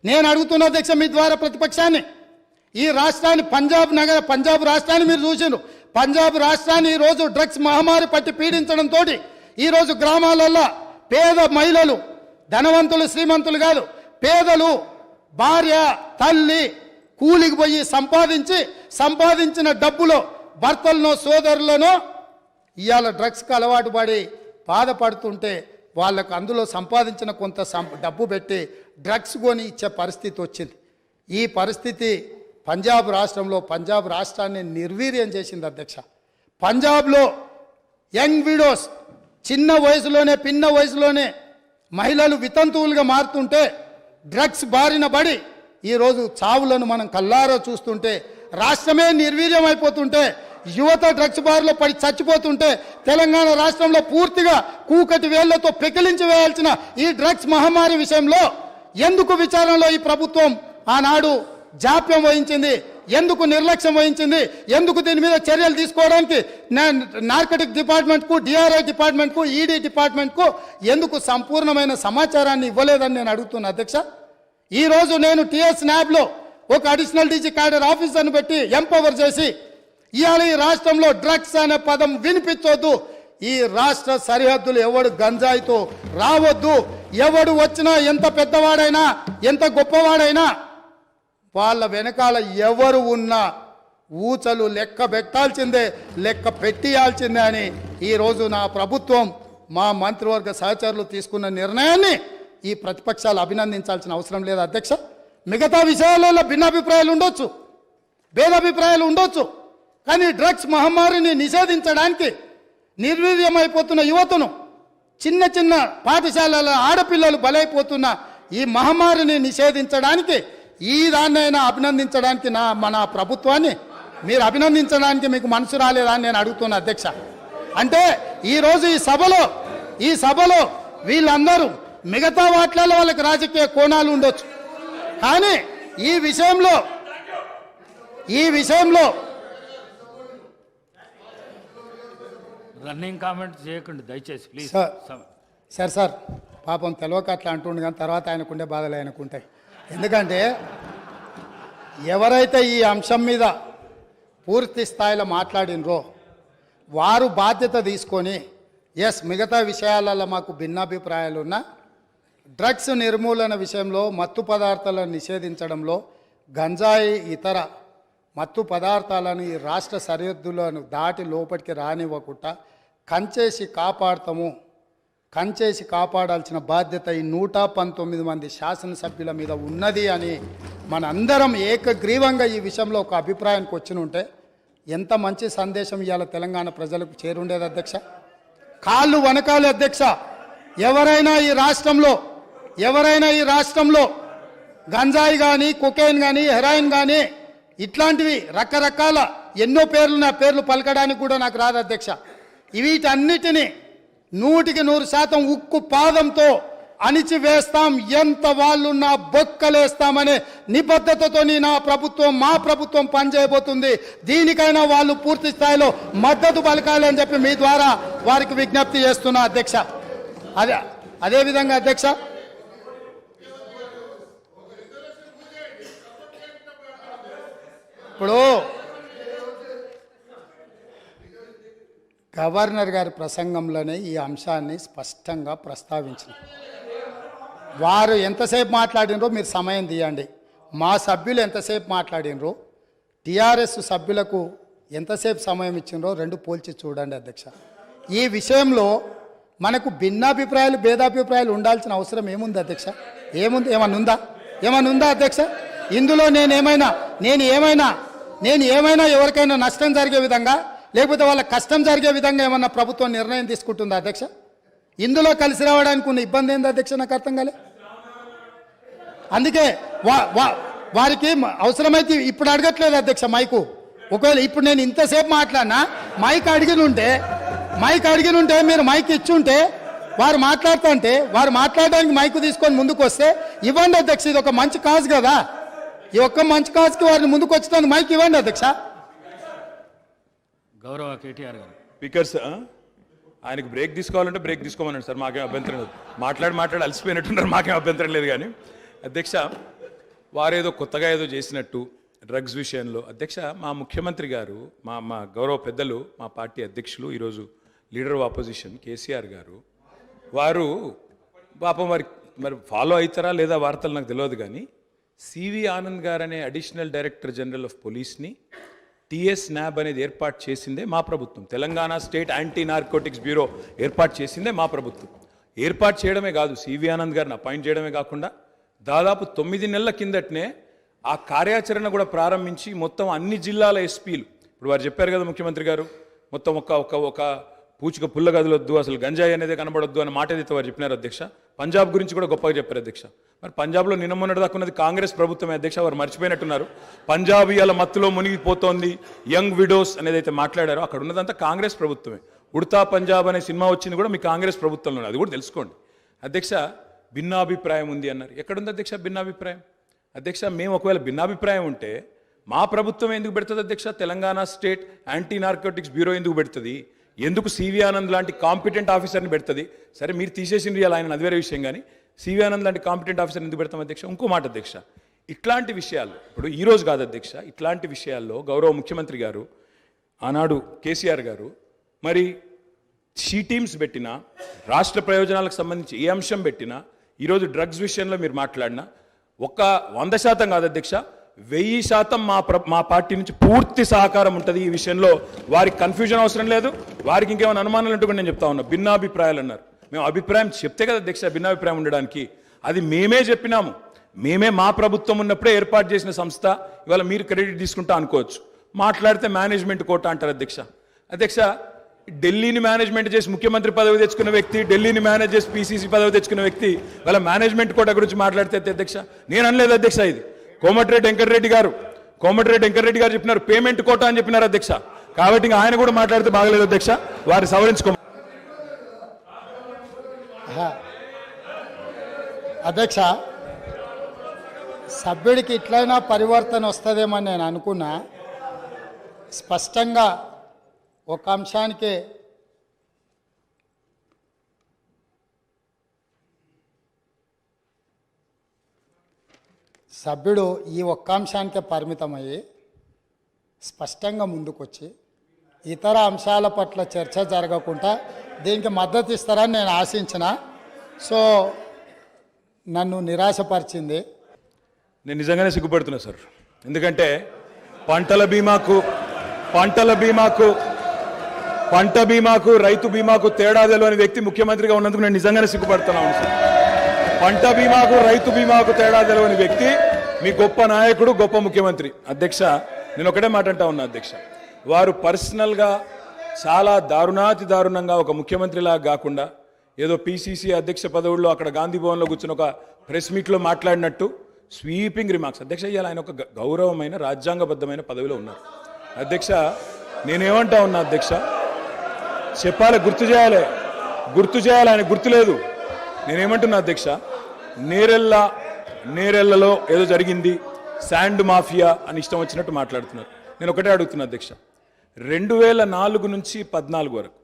నేను అడుగుతున్న అధ్యక్ష మీ ద్వారా ప్రతిపక్షాన్ని, ఈ రాష్ట్రాన్ని పంజాబ్ రాష్ట్రాన్ని మీరు చూసిండ్రు. పంజాబ్ రాష్ట్రాన్ని ఈరోజు డ్రగ్స్ మహమ్మారి పట్టి పీడించడంతో ఈరోజు గ్రామాలలో పేద మహిళలు, ధనవంతులు శ్రీమంతులు కాదు, పేదలు భార్య తల్లి కూలికి పోయి సంపాదించిన డబ్బులో భర్తలను సోదరులను ఇవాళ డ్రగ్స్కి అలవాటు పడి బాధపడుతుంటే వాళ్ళకు అందులో సంపాదించిన కొంత డబ్బు పెట్టి డ్రగ్స్ కొని ఇచ్చే పరిస్థితి వచ్చింది. ఈ పరిస్థితి పంజాబ్ రాష్ట్రాన్ని నిర్వీర్యం చేసింది అధ్యక్ష. పంజాబ్లో యంగ్ విడోస్ చిన్న వయసులోనే మహిళలు వితంతువులుగా మారుతుంటే డ్రగ్స్ బారిన పడి ఈరోజు చావులను మనం కల్లారో చూస్తుంటే, రాష్ట్రమే నిర్వీర్యం అయిపోతుంటే, యువత డ్రగ్స్ బారిలో పడి చచ్చిపోతుంటే, తెలంగాణ రాష్ట్రంలో పూర్తిగా కూకటి వేళ్లతో పెకిలించి వేయాల్సిన ఈ డ్రగ్స్ మహమ్మారి విషయంలో ఎందుకు విచారణలో ఈ ప్రభుత్వం ఆనాడు జాప్యం వహించింది, ఎందుకు నిర్లక్ష్యం వహించింది, ఎందుకు దీని మీద చర్యలు తీసుకోవడానికి నార్కటిక్ డిపార్ట్మెంట్కు, డిఆర్ఐ డిపార్ట్మెంట్కు, ఈడీ డిపార్ట్మెంట్కు ఎందుకు సంపూర్ణమైన సమాచారాన్ని ఇవ్వలేదని నేను అడుగుతున్నా అధ్యక్ష. ఈరోజు నేను టీఎస్ న్యాబ్లో ఒక అడిషనల్ డీజీ క్యాడర్ ఆఫీసర్ను పెట్టి ఎంపవర్ చేసి ఇవాళ ఈ రాష్ట్రంలో డ్రగ్స్ అనే పదం వినిపించొద్దు, ఈ రాష్ట్ర సరిహద్దులు ఎవడు గంజాయితో రావద్దు, ఎవడు వచ్చినా ఎంత పెద్దవాడైనా ఎంత గొప్పవాడైనా వాళ్ళ వెనకాల ఎవరు ఉన్నా ఊచలు లెక్క పెట్టాల్సిందే, లెక్క పెట్టియాల్సిందే అని ఈరోజు నా ప్రభుత్వం మా మంత్రివర్గ సహచరులు తీసుకున్న నిర్ణయాన్ని ఈ ప్రతిపక్షాలు అభినందించాల్సిన అవసరం లేదు అధ్యక్ష. మిగతా విషయాలలో భిన్నాభిప్రాయాలు ఉండొచ్చు, భేదాభిప్రాయాలు ఉండొచ్చు, కానీ డ్రగ్స్ మహమ్మారిని నిషేధించడానికి నిర్వీర్యమైపోతున్న యువతను, చిన్న పాఠశాలల ఆడపిల్లలు బలైపోతున్న ఈ మహమ్మారిని నిషేధించడానికి ఈ దాన్నైనా అభినందించడానికి మన ప్రభుత్వాన్ని మీరు అభినందించడానికి మీకు మనసు రాలేదా అని నేను అడుగుతున్నా అధ్యక్ష. అంటే ఈరోజు ఈ సభలో వీళ్ళందరూ మిగతా వాటిలలో వాళ్ళకి రాజకీయ కోణాలు ఉండొచ్చు, కానీ ఈ విషయంలో రన్నింగ్ కామెంట్ చేయకండి దయచేసి ప్లీజ్. సార్ పాపం తెలియక అట్లా అంటుండే, కానీ తర్వాత ఆయనకుండే బాధలు ఆయనకుంటాయి. ఎందుకంటే ఎవరైతే ఈ అంశం మీద పూర్తి స్థాయిలో మాట్లాడినరో వారు బాధ్యత తీసుకొని మిగతా విషయాలలో మాకు భిన్నాభిప్రాయాలు ఉన్న డ్రగ్స్ నిర్మూలన విషయంలో, మత్తు పదార్థాలను నిషేధించడంలో, గంజాయి ఇతర మత్తు పదార్థాలను ఈ రాష్ట్ర సరిహద్దులను దాటి లోపలికి రానివ్వకుండా కంచేసి కాపాడాల్సిన బాధ్యత ఈ 119 మంది శాసనసభ్యుల మీద ఉన్నది అని మనందరం ఏకగ్రీవంగా ఈ విషయంలో ఒక అభిప్రాయానికి వచ్చినుంటే ఎంత మంచి సందేశం ఇవాళ తెలంగాణ ప్రజలకు చేరుండేది అధ్యక్ష. కాళ్ళు వనకాలి అధ్యక్ష. ఎవరైనా ఈ రాష్ట్రంలో గంజాయి కానీ, కొకైన్ కానీ, హెరాయిన్ కానీ ఇట్లాంటివి రకరకాల ఎన్నో పేర్లు పలకడానికి కూడా నాకు రాదు అధ్యక్ష. వీటన్నిటినీ 100% ఉక్కు పాదంతో అణిచివేస్తాం, ఎంత వాళ్ళున్నా బొక్కలేస్తామనే నిబద్ధతతో మా ప్రభుత్వం పనిచేయబోతుంది. దీనికైనా వాళ్ళు పూర్తి స్థాయిలో మద్దతు పలకాలి అని చెప్పి మీ ద్వారా వారికి విజ్ఞప్తి చేస్తున్నా అధ్యక్ష. అదేవిధంగా అధ్యక్ష, ఇప్పుడు గవర్నర్ గారి ప్రసంగంలోనే ఈ అంశాన్ని స్పష్టంగా ప్రస్తావించారు. వారు ఎంతసేపు మాట్లాడినరో మీరు సమయం తీయండి. మా సభ్యులు ఎంతసేపు మాట్లాడినరో, టీఆర్ఎస్ సభ్యులకు ఎంతసేపు సమయం ఇచ్చినరో రెండు పోల్చి చూడండి అధ్యక్ష. ఈ విషయంలో మనకు భిన్నాభిప్రాయాలు, భేదాభిప్రాయాలు ఉండాల్సిన అవసరం ఏముంది అధ్యక్ష? ఏమన్నా ఉందా అధ్యక్ష? ఇందులో నేను ఏమైనా ఎవరికైనా నష్టం జరిగే విధంగా, లేకపోతే వాళ్ళ కష్టం జరిగే విధంగా ఏమన్నా ప్రభుత్వం నిర్ణయం తీసుకుంటుందా అధ్యక్ష? ఇందులో కలిసి రావడానికి ఉన్న ఇబ్బంది ఏంది అధ్యక్ష? నాకు అర్థం కాలే. అందుకే వారికి అవసరమైతే ఇప్పుడు అడగట్లేదు అధ్యక్ష మైకు. ఒకవేళ ఇప్పుడు నేను ఇంతసేపు మాట్లాడినా మైక్ అడిగినుంటే మీరు మైక్ ఇచ్చుంటే వారు మాట్లాడుతుంటే వారు మాట్లాడడానికి మైకు తీసుకొని ముందుకు వస్తే ఇవ్వండి అధ్యక్ష. ఇది ఒక మంచి కాజ్ కదా. ఈ ఒక్క మంచి కాజ్కి వారిని ముందుకు వచ్చినందుకు మైక్ ఇవ్వండి అధ్యక్ష. గౌరవ కేటీఆర్ గారు స్పీకర్స్ ఆయనకు బ్రేక్ తీసుకోవాలంటే బ్రేక్ తీసుకోమన్నాడు సార్. మాకేం అభ్యంతరం లేదు. మాట్లాడి అలసిపోయినట్టున్నారు, మాకేం అభ్యంతరం లేదు. కానీ అధ్యక్ష, వారేదో కొత్తగా ఏదో చేసినట్టు డ్రగ్స్ విషయంలో అధ్యక్ష మా ముఖ్యమంత్రి గారు మా గౌరవ పెద్దలు మా పార్టీ అధ్యక్షులు ఈరోజు లీడర్ ఆఫ్ ఆపోజిషన్ కేసీఆర్ గారు వారు పాపం మరి ఫాలో అవుతారా లేదా వార్తలు నాకు తెలియదు కానీ సివి ఆనంద్ గారు అనే అడిషనల్ డైరెక్టర్ జనరల్ ఆఫ్ పోలీస్ని టిఎస్ న్యాబ్ అనేది ఏర్పాటు చేసిందే మా ప్రభుత్వం. Telangana state anti narcotics bureau ఏర్పాటు చేసిందే మా ప్రభుత్వం. ఏర్పాటు చేయడమే కాదు, సివి ఆనంద్ గారిని అపాయింట్ చేయడమే కాకుండా దాదాపు 9 నెలల కిందటనే ఆ కార్యాచరణ కూడా ప్రారంభించి మొత్తం అన్ని జిల్లాల ఎస్పీలు, ఇప్పుడు వారు చెప్పారు కదా ముఖ్యమంత్రి గారు, మొత్తం ఒక పూచిక పుల్ల గదులొద్దు, అసలు గంజాయి అనేది కనబడొద్దు అన్న మాట ఏదైతే వారు చెప్పినారు అధ్యక్ష. పంజాబ్ గురించి కూడా గొప్పగా చెప్పారు అధ్యక్ష. మరి పంజాబ్లో నిన్న మొన్నటి దాకా ఉన్నది కాంగ్రెస్ ప్రభుత్వమే అధ్యక్ష, వారు మర్చిపోయినట్టున్నారు. పంజాబ్ ఇవాళ మత్తులో మునిగిపోతోంది, యంగ్ విడోస్ అనేది అయితే మాట్లాడారో అక్కడ ఉన్నదంతా కాంగ్రెస్ ప్రభుత్వమే. ఉడతా పంజాబ్ అనే సినిమా వచ్చింది కూడా మీ కాంగ్రెస్ ప్రభుత్వంలోనే, అది కూడా తెలుసుకోండి అధ్యక్ష. భిన్నాభిప్రాయం ఉంది అన్నారు, ఎక్కడుంది అధ్యక్ష భిన్నాభిప్రాయం? అధ్యక్ష మేము ఒకవేళ భిన్నాభిప్రాయం ఉంటే మా ప్రభుత్వం ఎందుకు పెడుతుంది అధ్యక్ష? Telangana state anti narcotics bureau ఎందుకు పెడుతుంది? ఎందుకు సివి ఆనంద్ లాంటి కాంపిటెంట్ ఆఫీసర్ని పెడుతుంది? సరే మీరు తీసేసిండ్రు ఇలా ఆయన, అది వేరే విషయం, కానీ సివి ఆనంద్ లాంటి కాంపిటెంట్ ఆఫీసర్ని ఎందుకు పెడతాం అధ్యక్ష? ఇంకో మాట అధ్యక్ష, ఇట్లాంటి విషయాలు ఇప్పుడు ఈరోజు కాదు అధ్యక్ష, ఇట్లాంటి విషయాల్లో గౌరవ ముఖ్యమంత్రి గారు ఆనాడు కేసీఆర్ గారు మరి షీ టీమ్స్ పెట్టినా, రాష్ట్ర ప్రయోజనాలకు సంబంధించి ఏ అంశం పెట్టినా, ఈరోజు డ్రగ్స్ విషయంలో మీరు మాట్లాడినా 100% కాదు అధ్యక్ష, 1000% మా పార్టీ నుంచి పూర్తి సహకారం ఉంటుంది ఈ విషయంలో. వారికి కన్ఫ్యూజన్ అవసరం లేదు, వారికి ఇంకేమైనా అనుమానాలు ఉంటే కూడా నేను చెప్తా ఉన్నా. భిన్నాభిప్రాయాలు అన్నారు, మేము అభిప్రాయం చెప్తే కదా అధ్యక్ష భిన్నాభిప్రాయం ఉండడానికి, అది మేమే చెప్పినాము. మేమే మా ప్రభుత్వం ఉన్నప్పుడే ఏర్పాటు చేసిన సంస్థ, ఇవాళ మీరు క్రెడిట్ తీసుకుంటా అనుకోవచ్చు. మాట్లాడితే మేనేజ్మెంట్ కోట అంటారు అధ్యక్ష. అధ్యక్ష ఢిల్లీని మేనేజ్మెంట్ చేసి ముఖ్యమంత్రి పదవి తెచ్చుకున్న వ్యక్తి, ఢిల్లీని మేనేజ్ చేసి పీసీసీ పదవి తెచ్చుకున్న వ్యక్తి వాళ్ళ మేనేజ్మెంట్ కోట గురించి మాట్లాడితే అధ్యక్ష నేను అనలేదు అధ్యక్ష. ఇది కోమటిరెడ్డి వెంకటరెడ్డి గారు చెప్పినారు, పేమెంట్ కోట అని చెప్పినారు అధ్యక్ష. కాబట్టి ఇంకా ఆయన కూడా మాట్లాడితే బాగలేదు అధ్యక్ష, వారి సవరించుకో. అధ్యక్ష సభ్యుడికి ఇట్లయినా పరివర్తన వస్తుందేమని నేను అనుకున్నా. స్పష్టంగా ఒక అంశానికే సభ్యుడు ఈ ఒక్క అంశానికే పరిమితమయ్యి స్పష్టంగా ముందుకొచ్చి ఇతర అంశాల పట్ల చర్చ జరగకుండా దీనికి మద్దతు ఇస్తారని నేను ఆశించిన. సో నన్ను నిరాశపరిచింది. నేను నిజంగానే సిగ్గుపడుతున్నా సార్, ఎందుకంటే పంట బీమాకు రైతు బీమాకు తేడా తెలియని వ్యక్తి ముఖ్యమంత్రిగా ఉన్నందుకు నేను నిజంగానే సిగ్గుపడుతున్నాను సార్. పంట బీమాకు రైతు బీమాకు తేడా తెలియని వ్యక్తి మీ గొప్ప నాయకుడు, గొప్ప ముఖ్యమంత్రి. అధ్యక్ష నేను ఒకటే మాట అంటా ఉన్నా అధ్యక్ష, వారు పర్సనల్గా చాలా దారుణంగా ఒక ముఖ్యమంత్రిలాగా కాకుండా ఏదో పీసీసీ అధ్యక్ష పదవుల్లో అక్కడ గాంధీ భవన్లో కూర్చుని ఒక ప్రెస్ మీట్లో మాట్లాడినట్టు స్వీపింగ్ రిమార్క్స్. అధ్యక్ష ఇవాళ ఆయన ఒక గౌరవమైన రాజ్యాంగబద్ధమైన పదవిలో ఉన్నారు అధ్యక్ష. నేనేమంటా ఉన్నా అధ్యక్ష, చెప్పాలి, గుర్తు చేయాలి, ఆయన గుర్తులేదు. నేనేమంటున్నా అధ్యక్ష, నేరెళ్లలో ఏదో జరిగింది, శాండ్ మాఫియా అని ఇష్టం వచ్చినట్టు మాట్లాడుతున్నారు. నేను ఒకటే అడుగుతున్నా అధ్యక్ష, 2004 నుంచి 14 వరకు